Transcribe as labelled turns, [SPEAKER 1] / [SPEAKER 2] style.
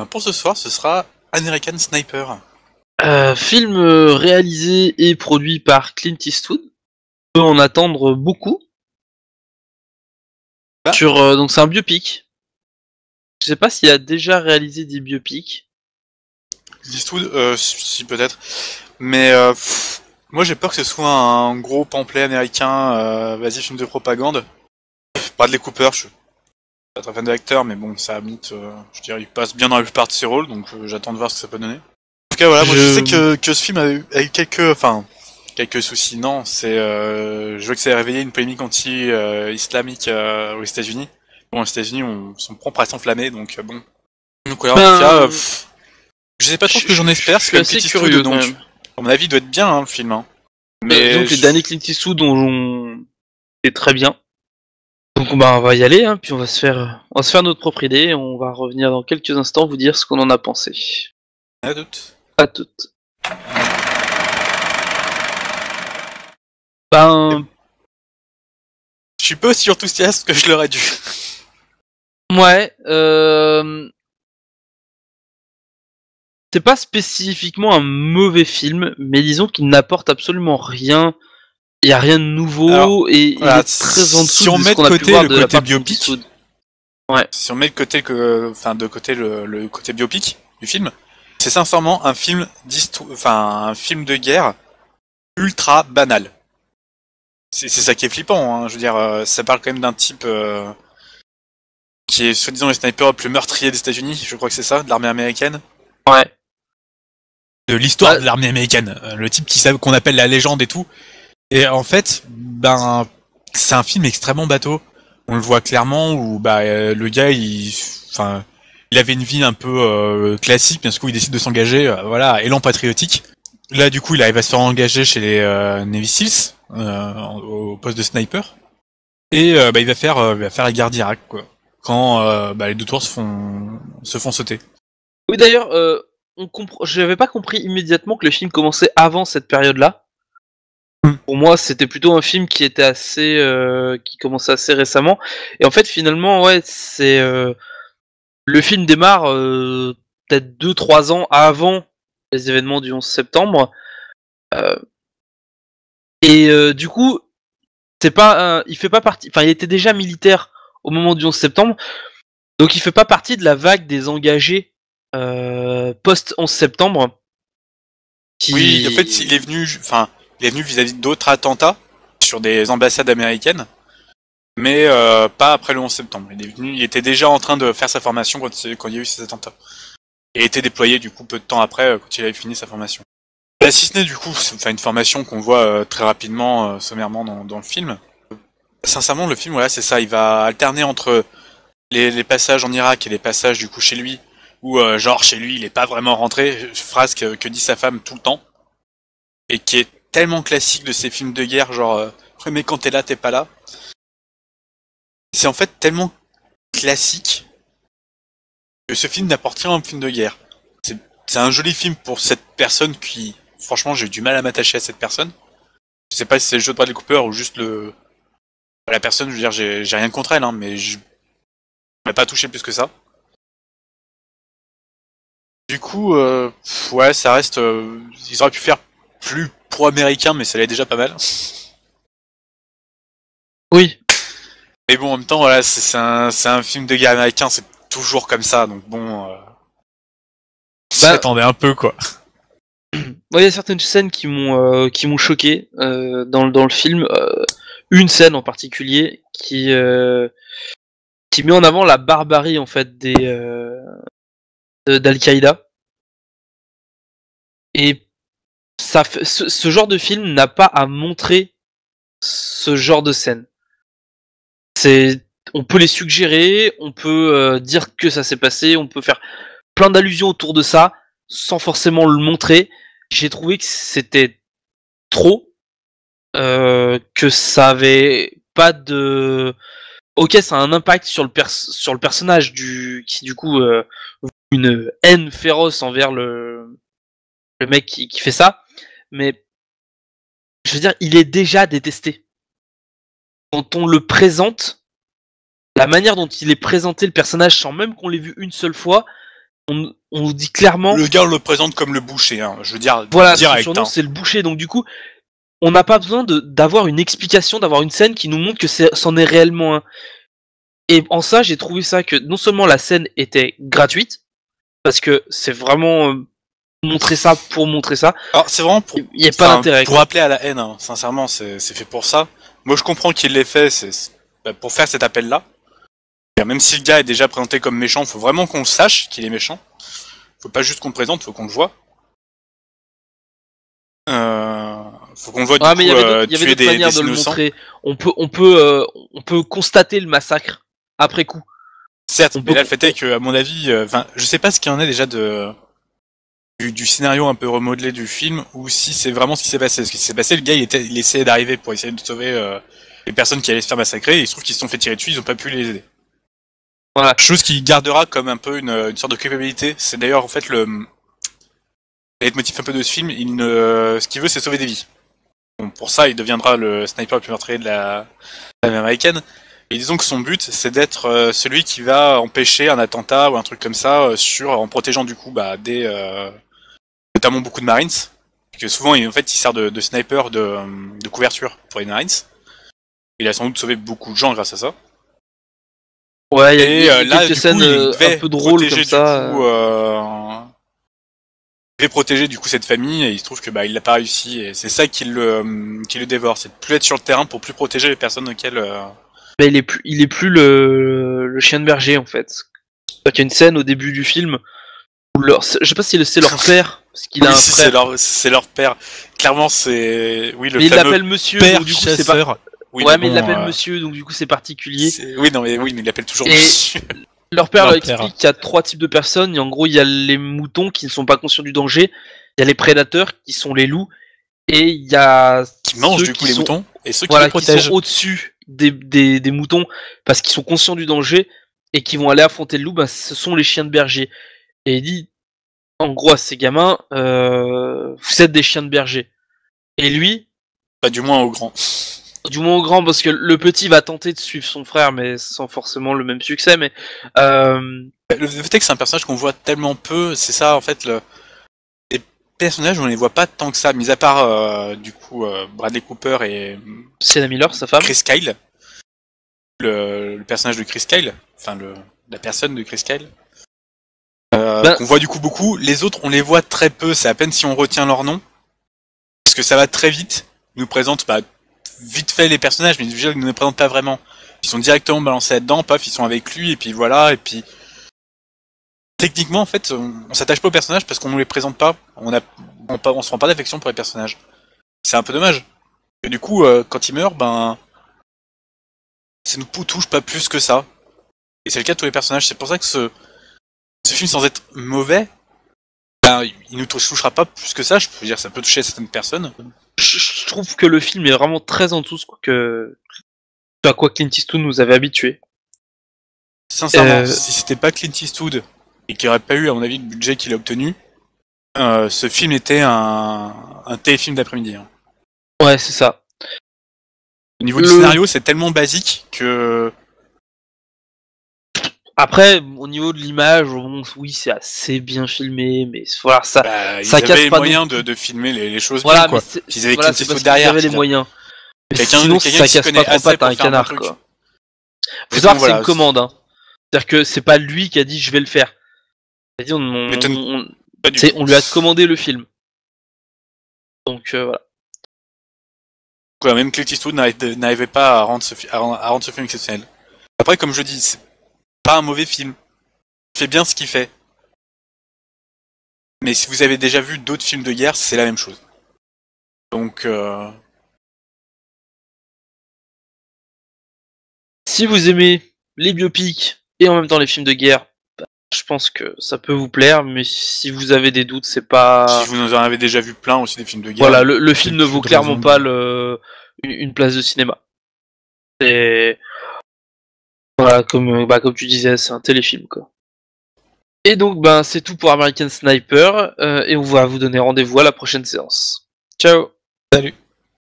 [SPEAKER 1] pour ce soir, ce sera American Sniper.
[SPEAKER 2] Film réalisé et produit par Clint Eastwood. On peut en attendre beaucoup.
[SPEAKER 1] Ah.
[SPEAKER 2] Donc c'est un biopic. Je sais pas s'il a déjà réalisé des biopics.
[SPEAKER 1] Eastwood, si peut-être. Mais moi j'ai peur que ce soit un gros pamphlet américain, vas-y film de propagande. Bradley Cooper, je suis pas très fan de l'acteur, mais bon, ça mythe, je dirais, il passe bien dans la plupart de ses rôles, donc j'attends de voir ce que ça peut donner. En tout cas, voilà, moi je sais que ce film a eu quelques soucis. Non, je vois que ça a réveillé une polémique anti-islamique aux États-Unis. Bon, aux États-Unis, on s'en prend à s'enflammer, donc bon. Donc voilà, en tout cas, je sais pas trop ce que j'en espère, c'est
[SPEAKER 2] Je suis assez curieux, donc.
[SPEAKER 1] À mon avis, il doit être bien, hein, le film. Hein.
[SPEAKER 2] Mais donc les derniers Clint Eastwood c'est très bien. Donc bah, on va y aller, hein, puis on va se faire notre propre idée. On va revenir dans quelques instants vous dire ce qu'on en a pensé.
[SPEAKER 1] À toutes.
[SPEAKER 2] À toutes. Ben.
[SPEAKER 1] Je suis pas aussi enthousiaste que je l'aurais dû.
[SPEAKER 2] Ouais. C'est pas spécifiquement un mauvais film, mais disons qu'il n'apporte absolument rien. Il y a rien de nouveau. Alors, et voilà, il est très en dessous de ce qu'on a pu voir de la part biopic.
[SPEAKER 1] Ouais. Si on met de côté le côté biopic du film, c'est sincèrement un film un film de guerre ultra banal. C'est ça qui est flippant, hein. Je veux dire, ça parle quand même d'un type qui est soi-disant le sniper le plus meurtrier des États-Unis, je crois que c'est ça, de l'armée américaine.
[SPEAKER 2] Ouais.
[SPEAKER 1] De l'histoire de l'armée américaine, le type qu'on appelle la légende et tout. Et en fait, c'est un film extrêmement bateau. On le voit clairement où le gars il avait une vie un peu classique, bien sûr il décide de s'engager, élan patriotique. Là du coup il arrive à se faire engager chez les Navy Seals au poste de sniper. Et il va faire la guerre d'Irak quoi. Quand les deux tours se font sauter.
[SPEAKER 2] Oui d'ailleurs, j'avais pas compris immédiatement que le film commençait avant cette période-là. Pour moi, c'était plutôt un film qui était qui commençait assez récemment. Et en fait, finalement, ouais, le film démarre peut-être 2-3 ans avant les événements du 11 septembre. Du coup, il fait pas partie. Enfin, il était déjà militaire au moment du 11 septembre, donc il fait pas partie de la vague des engagés post 11 septembre.
[SPEAKER 1] Oui, en fait, il est venu vis-à-vis d'autres attentats sur des ambassades américaines, mais pas après le 11 septembre. Il était déjà en train de faire sa formation quand il y a eu ces attentats. Et était déployé du coup peu de temps après quand il avait fini sa formation. Si ce n'est du coup une formation qu'on voit très rapidement, sommairement dans le film. Sincèrement, le film, voilà, c'est ça. Il va alterner entre les passages en Irak et les passages du coup chez lui, où genre chez lui il est pas vraiment rentré, phrase que dit sa femme tout le temps, et qui est tellement classique de ces films de guerre, genre mais quand t'es là, t'es pas là. C'est en fait tellement classique que ce film n'apporte rien à un film de guerre. C'est un joli film pour cette personne qui, franchement, j'ai eu du mal à m'attacher à cette personne. Je sais pas si c'est le jeu de Bradley Cooper ou juste la personne, je veux dire, j'ai rien contre elle, hein, mais je m'ai pas touché plus que ça. Du coup, ouais, ça reste. Ils auraient pu faire plus pro-américain, mais ça l'est déjà pas mal.
[SPEAKER 2] Oui.
[SPEAKER 1] Mais bon, en même temps, voilà, c'est un film de guerre américain, c'est toujours comme ça, donc bon. J'attendais un peu, quoi.
[SPEAKER 2] Il y a certaines scènes qui m'ont choqué dans le film. Une scène en particulier qui met en avant la barbarie en fait d'Al-Qaïda. Et ce genre de film n'a pas à montrer ce genre de scène. On peut les suggérer, on peut dire que ça s'est passé, on peut faire plein d'allusions autour de ça sans forcément le montrer. J'ai trouvé que c'était trop, que ça avait pas de. Ok, ça a un impact sur le personnage qui du coup une haine féroce envers le mec qui fait ça, mais je veux dire, il est déjà détesté. Quand on le présente, la manière dont il est présenté le personnage sans même qu'on l'ait vu une seule fois, on nous dit clairement.
[SPEAKER 1] Le gars on le présente comme le boucher, hein. Je veux dire,
[SPEAKER 2] voilà,
[SPEAKER 1] direct.
[SPEAKER 2] Son surnom c'est le boucher, donc du coup, on n'a pas besoin d'avoir une explication, d'avoir une scène qui nous montre que c'en est réellement un. Et en ça, j'ai trouvé ça que non seulement la scène était gratuite, parce que c'est vraiment montrer ça pour montrer ça.
[SPEAKER 1] Alors c'est vraiment pour.
[SPEAKER 2] Il n'y a pas d'intérêt.
[SPEAKER 1] Pour appeler à la haine, hein. Sincèrement, c'est fait pour ça. Moi je comprends qu'il l'ait fait, c'est pour faire cet appel-là. Même si le gars est déjà présenté comme méchant, faut vraiment qu'on le sache qu'il est méchant. Faut pas juste qu'on le présente, faut qu'on le voit. Faut qu'on le voit
[SPEAKER 2] mais il y avait d'autres manières de le montrer. On peut constater le massacre après coup.
[SPEAKER 1] Certes, mais là le fait est que, à mon avis, je sais pas ce qu'il y en a déjà du scénario un peu remodelé du film, ou si c'est vraiment ce qui s'est passé. Ce qui s'est passé, le gars il essayait d'arriver pour essayer de sauver les personnes qui allaient se faire massacrer, et il se trouve qu'ils se sont fait tirer dessus, ils ont pas pu les aider. Voilà. Chose qui gardera comme un peu une sorte de culpabilité. C'est d'ailleurs en fait le leitmotiv un peu de ce film. Ce qu'il veut, c'est sauver des vies. Donc pour ça, il deviendra le sniper le plus meurtrier de l'armée américaine. Et disons que son but, c'est d'être celui qui va empêcher un attentat ou un truc comme ça en protégeant du coup notamment beaucoup de Marines. Parce que souvent, en fait, il sert de sniper de couverture pour les Marines. Il a sans doute sauvé beaucoup de gens grâce à ça.
[SPEAKER 2] Ouais, il y a quelques scènes un peu drôles comme ça.
[SPEAKER 1] Il devait protéger du coup cette famille et il se trouve que il l'a pas réussi et c'est ça qui le dévore, c'est de plus être sur le terrain pour plus protéger les personnes auxquelles.
[SPEAKER 2] Il est plus le chien de berger en fait. Il y a une scène au début du film où je sais pas si c'est leur père parce qu'il a un frère.
[SPEAKER 1] C'est leur père. Clairement c'est
[SPEAKER 2] mais il l'appelle monsieur
[SPEAKER 1] père
[SPEAKER 2] donc du coup
[SPEAKER 1] chasseur.
[SPEAKER 2] c'est pas. Oui, ouais, mais il l'appelle monsieur, donc du coup c'est particulier.
[SPEAKER 1] Mais il l'appelle toujours monsieur.
[SPEAKER 2] Leur père leur explique qu'il y a 3 types de personnes, et en gros il y a les moutons qui ne sont pas conscients du danger, il y a les prédateurs qui sont les loups, et il y a
[SPEAKER 1] qui mangent du coup les moutons, et ceux qui
[SPEAKER 2] les
[SPEAKER 1] protègent.
[SPEAKER 2] Qui sont au-dessus des moutons, parce qu'ils sont conscients du danger, et qui vont aller affronter le loup, ce sont les chiens de berger. Et il dit, en gros à ces gamins, vous êtes des chiens de berger. Et lui...
[SPEAKER 1] Pas du moins au grand.
[SPEAKER 2] Du moins au grand, parce que le petit va tenter de suivre son frère, mais sans forcément le même succès. Mais
[SPEAKER 1] le fait est que c'est un personnage qu'on voit tellement peu, c'est ça en fait. Les personnages on les voit pas tant que ça, mis à part du coup Bradley Cooper et
[SPEAKER 2] Sienna Miller, sa femme.
[SPEAKER 1] Chris Kyle, le personnage de Chris Kyle, enfin la personne de Chris Kyle. Qu'on voit du coup beaucoup. Les autres on les voit très peu, c'est à peine si on retient leur nom, parce que ça va très vite. Ils nous présentent vite fait les personnages, mais ils ne les présentent pas vraiment. Ils sont directement balancés là-dedans, paf, ils sont avec lui, et puis voilà, et puis... Techniquement, en fait, on s'attache pas aux personnages parce qu'on nous les présente pas. On se prend pas d'affection pour les personnages. C'est un peu dommage. Et du coup, quand ils meurent, ça nous touche pas plus que ça. Et c'est le cas de tous les personnages. C'est pour ça que ce film, sans être mauvais, il nous touchera pas plus que ça. Je peux dire, ça peut toucher certaines personnes.
[SPEAKER 2] Je trouve que le film est vraiment très en dessous à quoi Clint Eastwood nous avait habitués.
[SPEAKER 1] Sincèrement, si c'était pas Clint Eastwood et qu'il n'y aurait pas eu, à mon avis, le budget qu'il a obtenu, ce film était un téléfilm d'après-midi. Hein.
[SPEAKER 2] Ouais, c'est ça.
[SPEAKER 1] Au niveau du scénario, c'est tellement basique que...
[SPEAKER 2] Après, au niveau de l'image, oui, c'est assez bien filmé, mais voilà, ça
[SPEAKER 1] casse pas. Ils avaient les moyens de filmer les choses bien, quoi. Ils avaient Clint Eastwood derrière.
[SPEAKER 2] Ils avaient les moyens.
[SPEAKER 1] Sinon, ça
[SPEAKER 2] casse pas trop pattes à un canard, quoi. Faut savoir que c'est une commande, hein. C'est-à-dire que c'est pas lui qui a dit je vais le faire. C'est-à-dire on lui a commandé le film. Donc voilà.
[SPEAKER 1] Quoi, même Clint Eastwood n'arrivait pas à rendre ce film exceptionnel. Après, comme je dis, c'est pas un mauvais film. Il fait bien ce qu'il fait. Mais si vous avez déjà vu d'autres films de guerre, c'est la même chose. Donc...
[SPEAKER 2] Si vous aimez les biopics et en même temps les films de guerre, je pense que ça peut vous plaire, mais si vous avez des doutes, c'est pas...
[SPEAKER 1] Si vous en avez déjà vu plein aussi des films de guerre...
[SPEAKER 2] Voilà, le film ne vaut clairement pas une place de cinéma. Et... Voilà, comme tu disais, c'est un téléfilm, quoi. Et donc, c'est tout pour American Sniper, et on va vous donner rendez-vous à la prochaine séance. Ciao.
[SPEAKER 1] Salut.